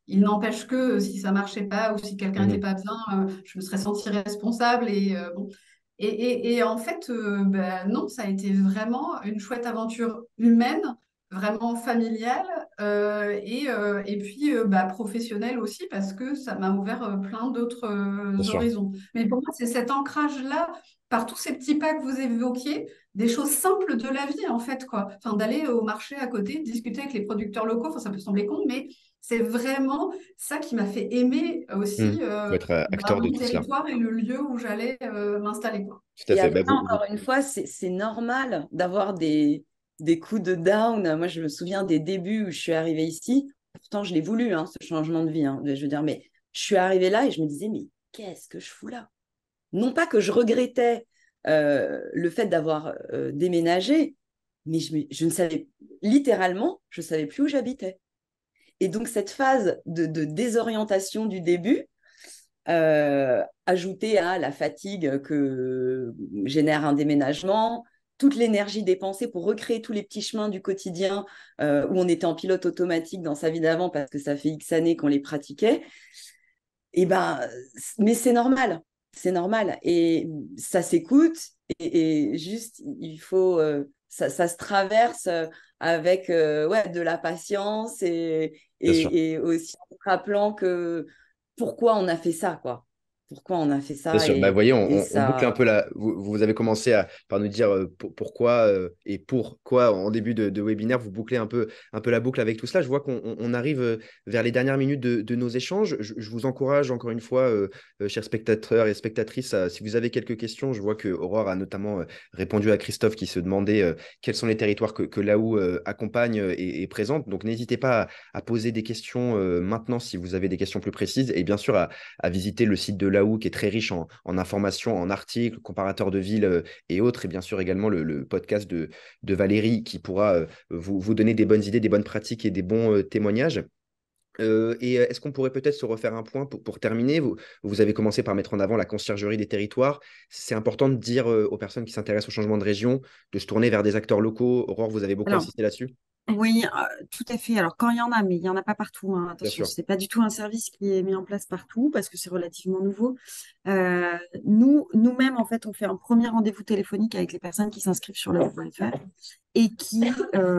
il n'empêche que si ça marchait pas ou si quelqu'un n'était Mhm. pas bien, je me serais sentie responsable. Et, bon. Et en fait, ben, non, ça a été vraiment une chouette aventure humaine, vraiment familiale et puis bah, professionnelle aussi parce que ça m'a ouvert plein d'autres Bien sûr. horizons. Mais pour moi, c'est cet ancrage-là, par tous ces petits pas que vous évoquiez, des choses simples de la vie en fait, quoi. Enfin, d'aller au marché à côté, discuter avec les producteurs locaux, enfin, ça peut sembler con, mais c'est vraiment ça qui m'a fait aimer Hmm. aussi Faut être bah, acteur de mon tout cela. territoire et le lieu où j'allais m'installer, quoi. Tout à Et fait. après, Bah, encore une fois, c'est normal d'avoir des coups de down. Moi, je me souviens des débuts où je suis arrivée ici. Pourtant, je l'ai voulu, hein, ce changement de vie, hein. Je veux dire, mais je suis arrivée là et je me disais, mais qu'est-ce que je fous là? Non pas que je regrettais le fait d'avoir déménagé, mais je ne savais, littéralement, je ne savais plus où j'habitais. Et donc, cette phase de désorientation du début, ajoutée à la fatigue que génère un déménagement, toute l'énergie dépensée pour recréer tous les petits chemins du quotidien où on était en pilote automatique dans sa vie d'avant parce que ça fait X années qu'on les pratiquait, et ben, mais c'est normal, c'est normal. Et ça s'écoute et juste, il faut, ça se traverse avec ouais, de la patience bien sûr. et aussi en se rappelant que pourquoi on a fait ça, quoi. pourquoi on a fait Bien ça sûr, bah, vous voyez, et on boucle un ça. peu vous avez commencé par nous dire pourquoi et pourquoi en début de webinaire, vous bouclez un peu la boucle avec tout cela. Je vois qu'on arrive vers les dernières minutes de nos échanges. Je vous encourage encore une fois, chers spectateurs et spectatrices, si vous avez quelques questions, je vois que Aurore a notamment répondu à Christophe qui se demandait quels sont les territoires que Laou accompagne et présente. Donc n'hésitez pas à poser des questions maintenant si vous avez des questions plus précises et bien sûr à visiter le site de Laou qui est très riche en informations, en articles, comparateurs de villes et autres, et bien sûr également le podcast de Valérie qui pourra vous donner des bonnes idées, des bonnes pratiques et des bons témoignages. Est-ce qu'on pourrait peut-être se refaire un point pour terminer? Vous avez commencé par mettre en avant la conciergerie des territoires. C'est important de dire aux personnes qui s'intéressent au changement de région de se tourner vers des acteurs locaux. Aurore, vous avez beaucoup Alors, insisté là-dessus? oui, tout à fait. Alors, quand il y en a, mais il n'y en a pas partout, hein, Bien attention, sûr. ce n'est pas du tout un service qui est mis en place partout parce que c'est relativement nouveau. Nous-mêmes, en fait, on fait un premier rendez-vous téléphonique avec les personnes qui s'inscrivent sur le web.fr et qui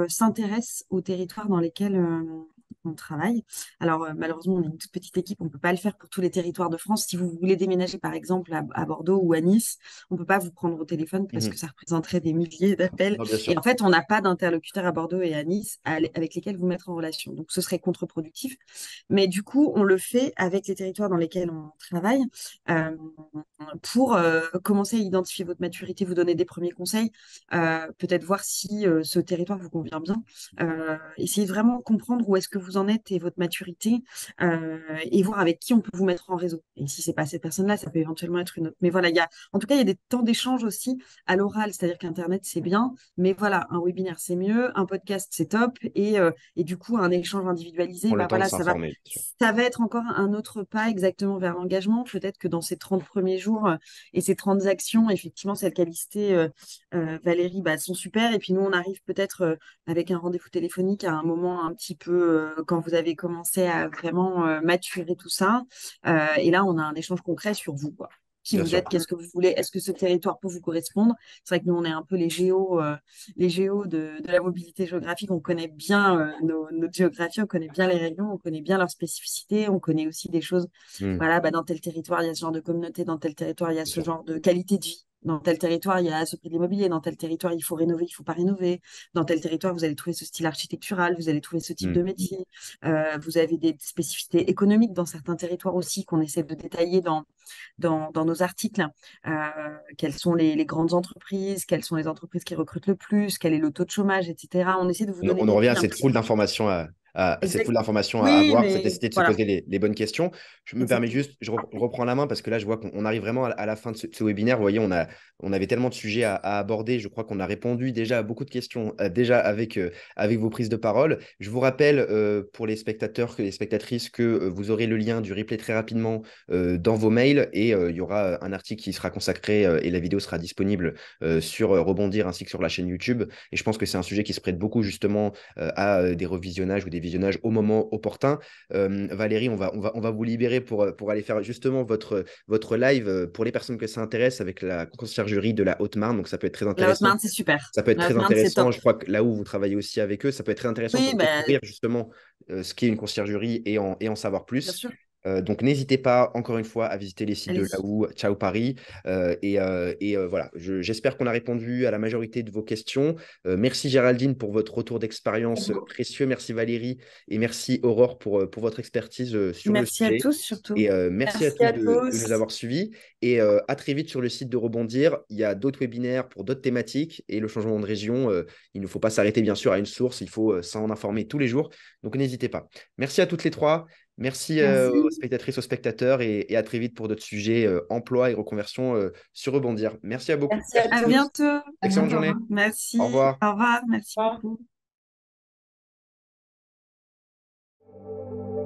s'intéressent aux territoires dans lesquels on travaille. Alors, malheureusement, on est une toute petite équipe, on ne peut pas le faire pour tous les territoires de France. Si vous voulez déménager, par exemple, à Bordeaux ou à Nice, on ne peut pas vous prendre au téléphone parce que Mhm. ça représenterait des milliers d'appels. Non, bien Et sûr. en fait, on n'a pas d'interlocuteurs à Bordeaux et à Nice avec lesquels vous mettre en relation. Donc, ce serait contre-productif. Mais du coup, on le fait avec les territoires dans lesquels on travaille euh, pour commencer à identifier votre maturité, vous donner des premiers conseils, peut-être voir si ce territoire vous convient bien. Essayez de vraiment comprendre où est-ce que vous en êtes et votre maturité et voir avec qui on peut vous mettre en réseau. Et si c'est pas cette personne-là, ça peut éventuellement être une autre. Mais voilà, en tout cas, il y a des temps d'échange aussi à l'oral, c'est-à-dire qu'Internet, c'est bien, mais voilà, un webinaire, c'est mieux, un podcast, c'est top, et du coup, un échange individualisé, Prends le bah temps de voilà, s'informer, bien sûr. ça va être encore un autre pas exactement vers l'engagement. Peut-être que dans ces 30 premiers jours et ces 30 actions, effectivement, celles qu'a listées Valérie, bah, sont super. Et puis nous, on arrive peut-être avec un rendez-vous téléphonique à un moment un petit peu quand vous avez commencé à vraiment maturer tout ça. Et là, on a un échange concret sur vous, quoi. Qui Bien vous sûr. êtes, qu'est-ce que vous voulez, est-ce que ce territoire peut vous correspondre? C'est vrai que nous, on est un peu les géos de la mobilité géographique. On connaît bien notre géographie, on connaît bien les régions, on connaît bien leurs spécificités, on connaît aussi des choses. Mhm. Voilà, bah, dans tel territoire, il y a ce genre de communauté, dans tel territoire, il y a Bien ce sûr. genre de qualité de vie. Dans tel territoire, il y a ce prix de l'immobilier. Dans tel territoire, il faut rénover, il faut pas rénover. Dans tel territoire, vous allez trouver ce style architectural, vous allez trouver ce type de Mhm. métier. Vous avez des spécificités économiques dans certains territoires aussi qu'on essaie de détailler dans nos articles. Quelles sont les grandes entreprises, quelles sont les entreprises qui recrutent le plus, quel est le taux de chômage, etc. On essaie de vous donner On en des revient à billes un cette petit foule peu. d'informations à cette Exact. foule d'informations à Oui, avoir, cette mais nécessité de se voilà, poser les bonnes questions. Je me permets exactement. juste, reprends la main parce que là, je vois qu'on arrive vraiment à la fin de ce webinaire. Vous voyez, on avait tellement de sujets à aborder. Je crois qu'on a répondu déjà à beaucoup de questions, déjà avec vos prises de parole. Je vous rappelle, pour les spectateurs et les spectatrices, que vous aurez le lien du replay très rapidement dans vos mails et il y aura un article qui sera consacré et la vidéo sera disponible sur Rebondir ainsi que sur la chaîne YouTube. Et je pense que c'est un sujet qui se prête beaucoup justement à des revisionnages ou des visionnages au moment opportun. Valérie, on va vous libérer pour aller faire justement votre live pour les personnes que ça intéresse avec la conciergerie de la Haute-Marne. Donc ça peut être très La intéressant. Haute-Marne, c'est super. Ça peut être La très Haute-Marne, c'est intéressant. top. Je crois que là où vous travaillez aussi avec eux, ça peut être très intéressant Oui, pour ben, découvrir justement ce qu'est une conciergerie et en savoir bien plus. sûr. Donc n'hésitez pas encore une fois à visiter les sites de Allez-y. Laou, Ciao Paris. Voilà, j'espère qu'on a répondu à la majorité de vos questions. Merci Géraldine pour votre retour d'expérience précieux. Merci Valérie et merci Aurore pour votre expertise sur le Merci à sujet. tous, surtout. Et merci à Merci tous à de nous tous. avoir suivis. Et à très vite sur le site de Rebondir. Il y a d'autres webinaires pour d'autres thématiques. Et le changement de région, il ne faut pas s'arrêter bien sûr à une source. Il faut s'en informer tous les jours. Donc n'hésitez pas. Merci à toutes les trois. Merci aux Merci. spectatrices, aux spectateurs et à très vite pour d'autres sujets emploi et reconversion sur Rebondir. Merci à beaucoup. Merci à Merci à À tous. tous. bientôt. À Excellente bientôt, au journée. revoir. Au Merci. revoir. Au revoir. Merci Au revoir. beaucoup.